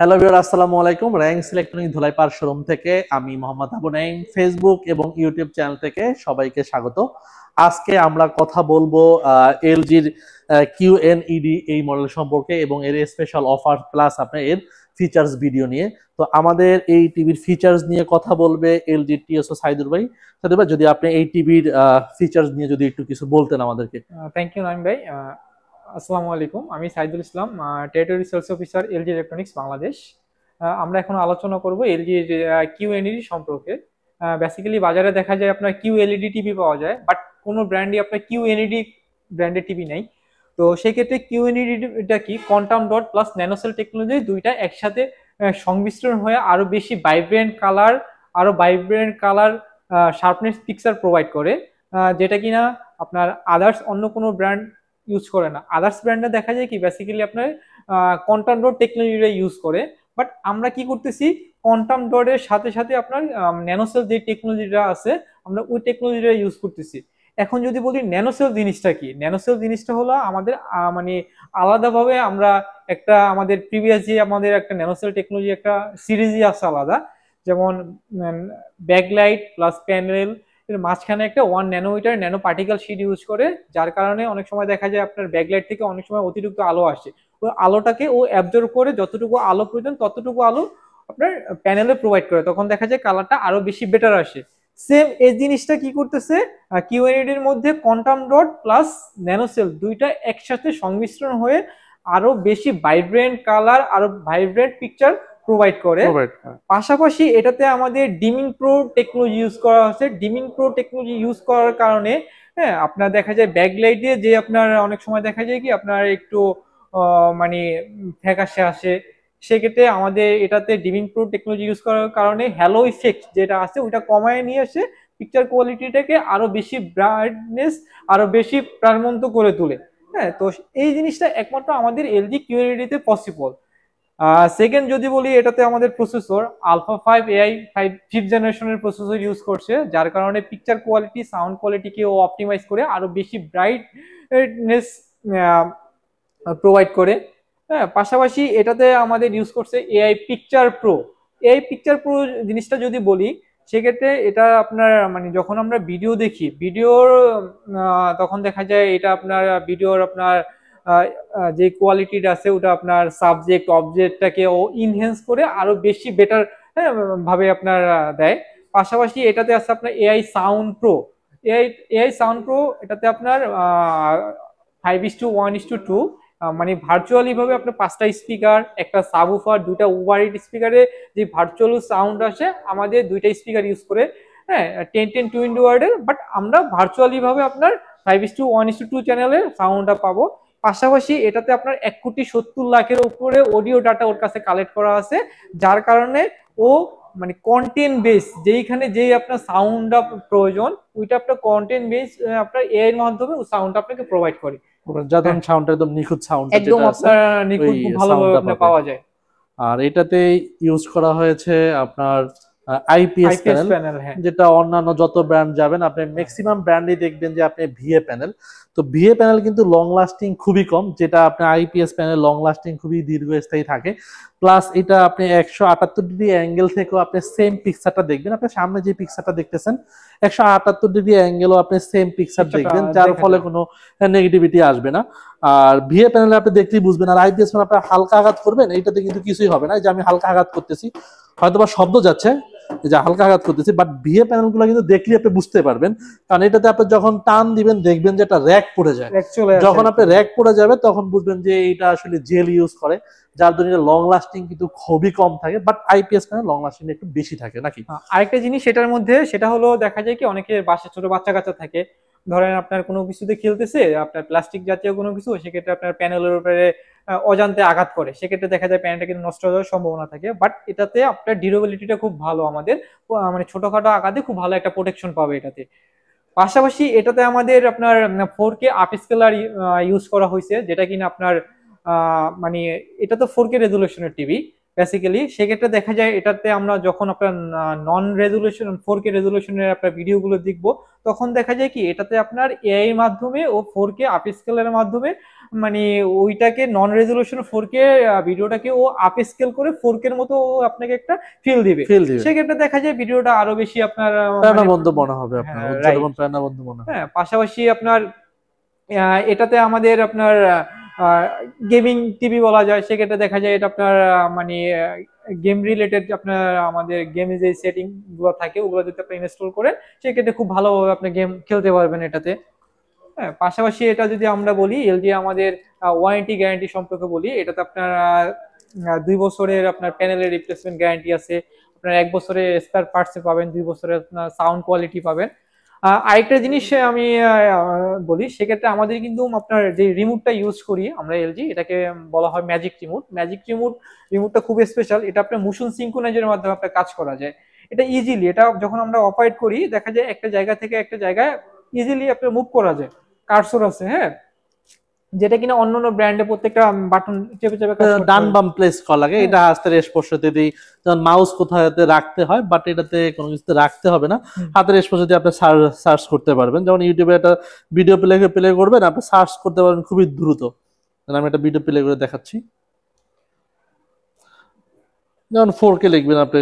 Hello viewer, আসসালামু আলাইকুম। Ranks electronic ধুলাইপার showroom থেকে আমি মোহাম্মদ আবু নাইম, ফেসবুক এবং ইউটিউব চ্যানেল থেকে সবাইকে স্বাগত। আজকে আমরা কথা বলবো এলজির কিউএনইডি এই মডেল সম্পর্কে এবং এর স্পেশাল অফার প্লাস আপনার এর ফিচার্স ভিডিও নিয়ে। তো আমাদের এই টিভির ফিচার্স নিয়ে কথা বলবে এলজির টিএসও সাইদুর ভাই। সাইদুর ভাই, যদি আপনি এই টিভির ফিচার্স নিয়ে যদি একটু কিছু বলতেন আমাদেরকে। থ্যাংক ইউ নাইম ভাই। আসসালামু আলাইকুম, আমি Saidul Islam, territory sales officer LG electronics Bangladesh. আমরা এখন আলোচনা করব এলজির কিউএলইডি সম্পর্কে। বেসিক্যালি বাজারে দেখা যায় আপনার কিউএলইডি টিভি পাওয়া যায়, বাট কোনো ব্র্যান্ডই আপনার কিউএলইডি ব্র্যান্ডের টিভি নেই। তো সেক্ষেত্রে কিউএলইডিটা কি, কোয়ান্টাম ডট প্লাস ন্যানোসেল টেকনোলজি দুইটা একসাথে সংমিশ্রণ হয়ে আরো বেশি vibrant colour sharpness picture provide করে, যেটা কিনা আপনার আদার্স অন্য কোনো ব্র্যান্ড ইউজ করে না। আদার্স ব্র্যান্ডে দেখা যায় কি বেসিক্যালি আপনার কোয়ান্টাম ডট টেকনোলজিটা ইউজ করে, বাট আমরা কি করতেছি, কোয়ান্টাম ডটের সাথে সাথে আপনার ন্যানোসেল যে টেকনোলজিটা আছে আমরা ওই টেকনোলজিটা ইউজ করতেছি। এখন যদি বলি ন্যানোসেল জিনিসটা কি, ন্যানোসেল জিনিসটা হলো আমাদের মানে আলাদাভাবে আমরা একটা আমাদের প্রিভিয়াস যে আমাদের একটা ন্যানোসেল টেকনোলজি একটা সিরিজই আছে আলাদা, যেমন ব্যাকলাইট প্লাস প্যানেল এর মাঝখানে একটা 1 nanometer nano particle sheet use করে, যার কারণে অনেক সময় দেখা যায় আপনার ব্যাকলাইট থেকে অনেক সময় অতিরিক্ত আলো আসে, ওই আলোটাকে ও অ্যাবজর্ব করে যতটুকু আলো প্রয়োজন ততটুকু আলো আপনার প্যানেলে প্রোভাইড করে, তখন দেখা যায় কালারটা আরো বেশি বেটার আসে। সেম এই জিনিসটা কি করতেছে কিউএনইডি এর মধ্যে কোয়ান্টাম ডট প্লাস ন্যানোসেল দুইটা একসাথে সংমিশ্রণ হয়ে আরো বেশি ভাইব্রেন্ট কালার আরো ভাইব্রেন্ট পিকচার প্রোভাইড করে। পাশাপাশি এটাতে আমাদের ডিমিং প্রো টেকনোলজি ইউজ করা হচ্ছে। ডিমিং প্রো টেকনোলজি ইউজ করার কারণে হ্যাঁ আপনার দেখা যায় ব্যাকলাইট দিয়ে যে আপনার অনেক সময় দেখা যায় কি আপনার একটু মানে ফ্যাকাশে আসে, সেক্ষেত্রে আমাদের এটাতে ডিমিং প্রো টেকনোলজি ইউজ করার কারণে হ্যালো ইফেক্ট যেটা আছে ওইটা কমায় নিয়ে এসে পিকচার কোয়ালিটিটাকে আরো বেশি ব্রাইটনেস আরো বেশি প্রাণবন্ত করে তোলে। হ্যাঁ, তো এই জিনিসটা একমাত্র আমাদের এলজি কিউএনইডি তে পসিবল। সেকেন্ড যদি বলি, এটাতে আমাদের প্রসেসর আলফা 5 এআই 5th জেনারেশনের প্রসেসর ইউজ করছে, যার কারণে পিকচার কোয়ালিটি সাউন্ড কোয়ালিটিকে ও অপটিমাইজ করে আরো বেশি ব্রাইটনেস প্রোভাইড করে। হ্যাঁ, পাশাপাশি এটাতে আমাদের ইউজ করছে এআই পিকচার প্রো জিনিসটা যদি বলি, সেক্ষেত্রে এটা আপনার মানে যখন আমরা ভিডিও দেখি ভিডিওর তখন দেখা যায় এটা আপনার ভিডিওর আপনার যে কোয়ালিটিটা আছে ওটা আপনার সাবজেক্ট অবজেক্টটাকে ও ইনহেন্স করে আরো বেশি বেটার ভাবে আপনার দেয়। পাশাপাশি এটাতে আছে আপনার এআই সাউন্ড প্রো। এটাতে আপনার 5:1:2 মানে ভার্চুয়ালি ভাবে আপনার 5টা স্পিকার, একটা সাবউফার, দুইটা ওভারহেড স্পিকারে যে ভার্চুয়াল সাউন্ড আসে আমাদের দুইটা স্পিকার ইউজ করে। হ্যাঁ, 10:10 টুইন ওয়ার্ডের, বাট আমরা ভার্চুয়ালি ভাবে আপনার 5:1:2 চ্যানেলের সাউন্ডটা পাবো। পাশাপাশি এটাতে আপনার 1,70,00,000-এর উপরে অডিও ডাটা ওর কাছে কালেক্ট করা আছে, যার কারণে ও মানে কন্টেন্ট বেস যেইখানে যেই আপনার সাউন্ডটা প্রয়োজন ওইটা আপনার কন্টেন্ট বেস আপনার এআই এর মাধ্যমে ও সাউন্ডটা আপনাকে প্রোভাইড করে, যাতে সাউন্ডটা একদম নিখুঁত সাউন্ড একদম আপনার নিখুঁত খুব ভালোভাবে পাওয়া যায়। আর এটাতে ইউজ করা হয়েছে আপনার আইপিএস প্যানেল, যেটা অন্যান্য যত ব্র্যান্ড যাবেন আপনি ম্যাক্সিমাম ব্র্যান্ডই দেখবেন যে আপনি ভিএ প্যানেল। তো ভিএ প্যানেল কিন্তু লং লাস্টিং খুবই কম, যেটা আপনার আইপিএস প্যানেল লং লাস্টিং খুবই দীর্ঘস্থায়ী থাকে। প্লাস এটা আপনি 178 ডিগ্রি অ্যাঙ্গেল থেকেও আপনি সেম পিকচারটা দেখবেন। আপনি সামনে যে পিকচারটা দেখতেছেন 178 ডিগ্রি অ্যাঙ্গেলও আপনি সেম পিকচার দেখবেন, যার ফলে কোনো নেগেটিভিটি আসবে না। আর ভিএ প্যানেলে আপনি দেখতেই বুঝবেন। আর আইপিএস প্যানেল আপনি হালকা আঘাত করবেন, এইটাতে কিন্তু কিছুই হবে না। যে আমি হালকা আঘাত করতেছি, হয়তোবা শব্দ যাচ্ছে যে হালকা আঘাত করতেছি, বাট ভিএ প্যানেলগুলো কিন্তু দেখলে আপনি বুঝতে পারবেন, কারণ এটাতে আপনি যখন টান দিবেন দেখবেন যে একটা র্যাক পড়ে যায়। যখন আপনি র্যাক পড়ে যাবে তখন বুঝবেন যে এটা আসলে জেল ইউজ করে, যার জন্য লং লাস্টিং কিন্তু খুবই কম থাকে। But IPS panel long lasting একটু বেশি থাকে নাকি। আরেকটা জিনিস সেটার মধ্যে সেটা হলো দেখা যায় কি অনেকের বাসায় ছোট বাচ্চা কাচ্চা থাকে, ধরেন আপনার কোনো কিছুতে খেলতেছে আপনার প্লাস্টিক জাতীয় কোনো কিছু, সেক্ষেত্রে আপনার প্যানেলের উপরে অজান্তে আঘাত করে, সেক্ষেত্রে দেখা যায় প্যানেলটা কিন্তু নষ্ট হওয়ার সম্ভাবনা থাকে। বাট এটাতে আপনার ডিউরেবিলিটিটা খুব ভালো, আমাদের মানে ছোটখাটো আঘাতে খুব ভালো একটা প্রোটেকশন পাবে এটাতে। পাশাপাশি এটাতে আমাদের আপনার 4K আপস্কেলার ইউজ করা হয়েছে, যেটা কিনা আপনার মানে এটা তো 4K রেজুলেশনের টিভি। বেসিক্যালি। সেক্ষেত্রে দেখা যায় এটাতে আমরা যখন আপনার নন রেজুলেশন 4K রেজুলেশনের আপনার ভিডিওগুলো দেখবো, তখন দেখা যায় কি এটাতে আপনার এআই এর মাধ্যমে ও 4K আপ স্কেলের মাধ্যমে মানে ওইটাকে নন রেজুলেশন 4K ভিডিওটাকে ও আপ স্কেল করে 4K এর মতো ও আপনাকে একটা ফিল দিবে। সেক্ষেত্রে দেখা যায় ভিডিওটা আরো বেশি আপনার প্রাণবন্ত মনে হবে, আপনার উজ্জ্বল এবং প্রাণবন্ত মনে হবে। হ্যাঁ, পাশাপাশি আপনার এটাতে আমাদের আপনার গেমিং টিভি বলা যায়। সেক্ষেত্রে দেখা যায় এটা আপনার মানে গেম রিলেটেড আপনার আমাদের গেমে যে সেটিং গুলো থাকে ওগুলো যদি আপনি ইনস্টল করেন সেক্ষেত্রে খুব ভালোভাবে আপনি গেম খেলতে পারবেন এটাতে। হ্যাঁ, পাশাপাশি এটা যদি আমরা বলি এলজি আমাদের ওয়ারেন্টি গ্যারান্টি সম্পর্কে বলি, এটাতে আপনার 2 বছরের আপনার প্যানেলের রিপ্লেসমেন্ট গ্যারান্টি আছে, আপনার 1 বছরের স্পেয়ার পার্টস পাবেন, 2 বছরের আপনার সাউন্ড কোয়ালিটি পাবেন। আরেকটা জিনিস আমি বলি, সেক্ষেত্রে আমাদের কিন্তু আপনার যে রিমোটটা ইউজ করি আমরা এলজি, এটাকে বলা হয় ম্যাজিক রিমোট। ম্যাজিক রিমোটটা খুব স্পেশাল, এটা আপনার মোশন সিঙ্ক্রোনাইজের মাধ্যমে আপনার কাজ করা যায়। এটা ইজিলি, এটা যখন আমরা অপারেট করি দেখা যায় একটা জায়গা থেকে একটা জায়গায় ইজিলি আপনার মুভ করা যায়। কার্সর আছে, হ্যাঁ, যেটা কিনা অন্যান্য ব্র্যান্ডে প্রত্যেকটা বাটন চেপে চেপে ডান বাম প্লেস করা লাগে। এটা হাতের স্পর্শতে দিই, যেমন মাউস কোথায় রাখতে হয়, বাট এটাতে কোনো কিছুতে রাখতে হবে না, হাতের স্পর্শতে আপনি সার্চ করতে পারবেন। যেমন ইউটিউবে একটা ভিডিও প্লে করবেন, আপনি সার্চ করতে পারবেন খুবই দ্রুত। আমি একটা ভিডিও প্লে করে দেখাচ্ছি। যেমন 4K লিখবেন আপনি,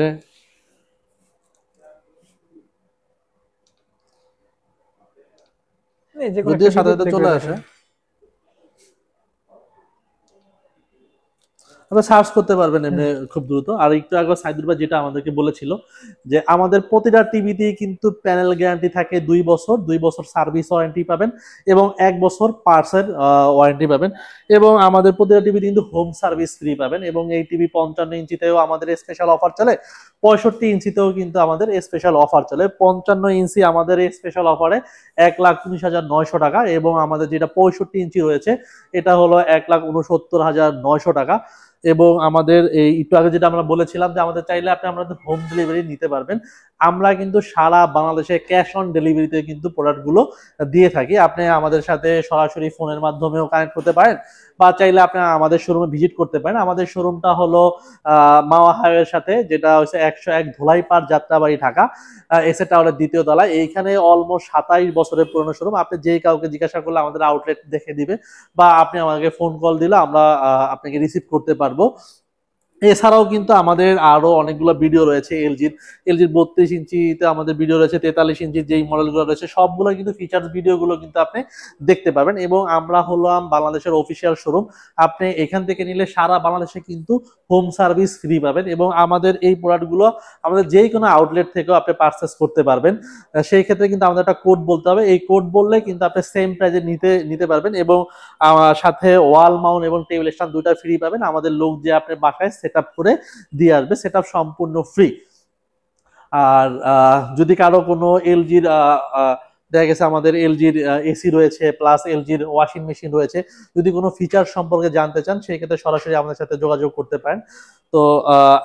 যদিও সাথে সাথে চলে আসে, আপনি সার্চ করতে পারবেন এমনি খুব দ্রুত। আর একটু আগে সাইদুর ভাই যেটা আমাদেরকে বলেছিল যে আমাদের প্রতিটা টিভিতেই কিন্তু প্যানেল গ্যারান্টি থাকে 2 বছর, 2 বছর সার্ভিস ওয়ারেন্টি পাবেন এবং 1 বছর পার্টসের ওয়ারেন্টি পাবেন, এবং আমাদের প্রতিটা টিভিতে কিন্তু হোম সার্ভিস ফ্রি পাবেন। এবং এই টিভি 55 ইঞ্চিতেও আমাদের স্পেশাল অফার চলে, 65 ইঞ্চিতেও কিন্তু আমাদের স্পেশাল অফার চলে। 55 ইঞ্চি আমাদের স্পেশাল অফারে 1,19,900 টাকা, এবং আমাদের যেটা 65 ইঞ্চি রয়েছে এটা হলো 1,69,900 টাকা। এবং আমাদের এই একটু আগে যেটা আমরা বলেছিলাম যে আমাদের চাইলে আপনি আমাদের হোম ডেলিভারি নিতে পারবেন। আমরা কিন্তু সারা বাংলাদেশে ক্যাশ অন ডেলিভারিতে কিন্তু প্রোডাক্টগুলো দিয়ে থাকি। আপনি আমাদের সাথে সরাসরি ফোনের মাধ্যমেও কানেক্ট করতে পারেন, বা চাইলে আপনি আমাদের শোরুমে ভিজিট করতে পারেন। আমাদের শোরুমটা হলো মাওয়া হাইওয়ের সাথে, যেটা হচ্ছে 101 ধোলাইপাড় যাত্রাবাড়ি ঢাকা, এসএ টাওয়ারের 2য় তলায়। এইখানে অলমোস্ট 27 বছরের পুরনো শোরুম। আপনি যেই কাউকে জিজ্ঞাসা করলে আমাদের আউটলেট দেখে দিবে, বা আপনি আমাকে ফোন কল দিলে আমরা আপনাকে রিসিভ করতে পারবো। এছাড়াও কিন্তু আমাদের আরো অনেকগুলো ভিডিও রয়েছে। এলজির 32 ইঞ্চিতে আমাদের ভিডিও রয়েছে, 43 ইঞ্চির যেই মডেলগুলো রয়েছে সবগুলো কিন্তু ফিচার্স ভিডিওগুলো কিন্তু আপনি দেখতে পাবেন। এবং আমরা হলাম বাংলাদেশের অফিসিয়াল শোরুম, আপনি এখান থেকে নিলে সারা বাংলাদেশে কিন্তু হোম সার্ভিস ফ্রি পাবেন। এবং আমাদের এই প্রোডাক্টগুলো আমাদের যে কোনো আউটলেট থেকেও আপনি পারচেস করতে পারবেন। সেই ক্ষেত্রে কিন্তু আমাদের একটা কোড বলতে হবে, এই কোড বললে কিন্তু আপনি সেম প্রাইজে নিতে পারবেন, এবং সাথে ওয়াল মাউন্ট এবং টেবিল স্ট্যান্ড দুইটা ফ্রি পাবেন। আমাদের লোক যে আপনার বাসায় সেটআপ করে দিয়ে আসবে, সেটআপ সম্পূর্ণ ফ্রি। আর যদি কারো কোনো এলজির দেখা গেছে আমাদের এলজির এসি রয়েছে প্লাস এলজির ওয়াশিং মেশিন রয়েছে, যদি কোনো ফিচার সম্পর্কে জানতে চান সেই ক্ষেত্রে সরাসরি আমাদের সাথে যোগাযোগ করতে পারেন। তো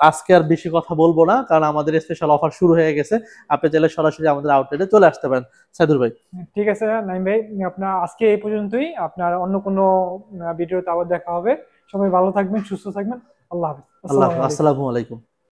আজকে আর বেশি কথা বলবো না, কারণ আমাদের স্পেশাল অফার শুরু হয়ে গেছে। আপনি চাইলে সরাসরি আমাদের আউটলেটে চলে আসতে পারেন। সাইদুর ভাই, ঠিক আছে নাইম ভাই, আপনার আজকে এই পর্যন্তই। আপনার অন্য কোনো ভিডিওতে আবার দেখা হবে। সবাই ভালো থাকবেন, সুস্থ থাকবেন। আল্লাহ হাফেজ। আসসালামু আলাইকুম।